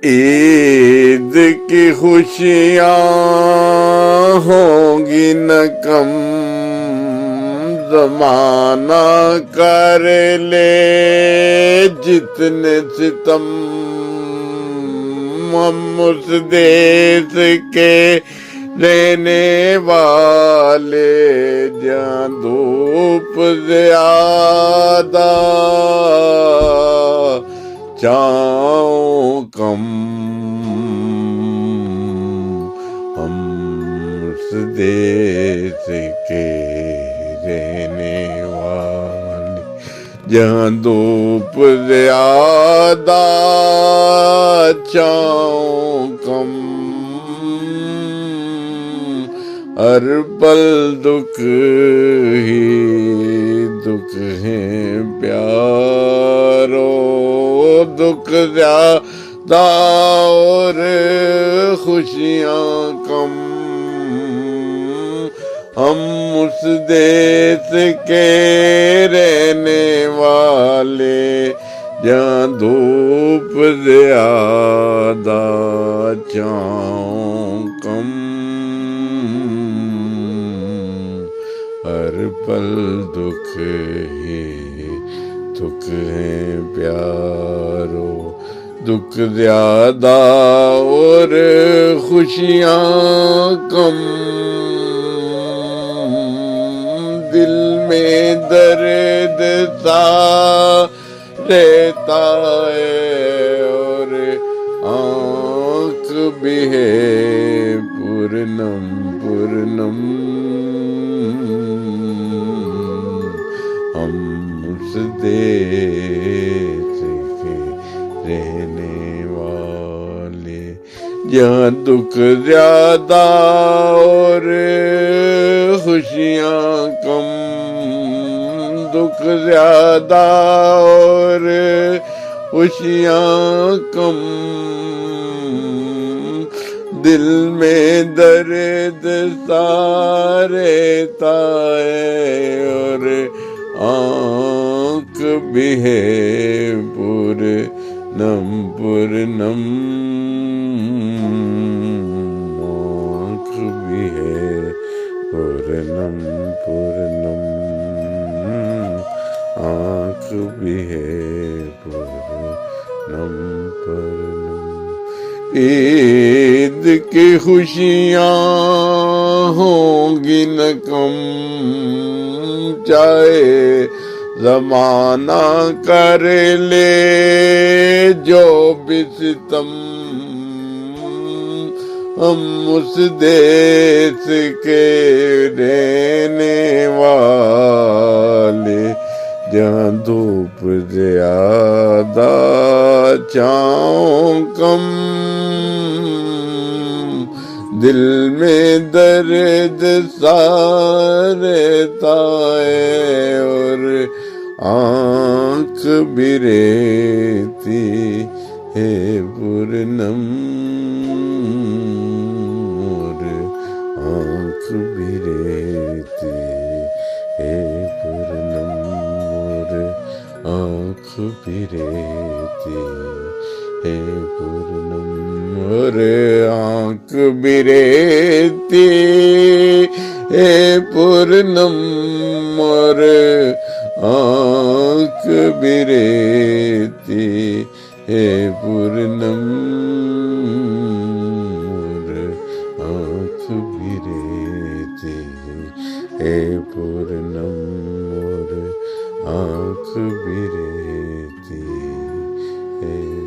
عید کی خوشیاں ہوں گی نہ کم، زمانہ کر لے جتنے ستم، ہم اس دیس کے رہنے والے جہاں دھوپ زیادہ چھاؤں کم، ہم اس دیس کے رہنے والے جہاں دھوپ زیادہ چھاؤں کم، ہر پل دکھ ہی دکھ ہیں پیارو، دکھ زیادہ اور خوشیاں کم، ہم اس دیس کے رہنے والے جہاں دھوپ زیادہ چھاؤں کم، ہر پل دکھ ہی دکھ ہیں پیارو، دکھ زیادہ اور خوشیاں کم، دل میں درد سا رہتا ہے اور آنکھ بھی ہے پورنم پورنم، ہم اس دیس کے رہنے والے جہاں دکھ زیادہ اور خوشیاں کم، دکھ زیادہ اور خوشیاں کم، دل میں درد سا رہتا ہے اور آنکھ بھی ہے پورنم پورنم، آنکھ بھی ہے پورنم پورنم، آنکھ بھی ہے پورنم پورنم، عید کی خوشیاں ہوں گی نہ کم، چاہے زمانہ کر لے جو بھی ستم، ہم اس دیس کے رہنے والے جہاں دھوپ زیادہ چھاؤں کم، دل میں درد سا رہتا ہے اور آنکھ بھی رہتی ہے پورنم، اور آنکھ بھی رہتی ہے پورنم، اور آنکھ بھی رہتی ہے پورنم، اور آنکھ بھی رہتی ہے پورنم، اور آنکھ بھی رہتی ہے پورنم، اور آنکھ بھی رہتی ہے پورنم، اور آنکھ بھی رہتی ہے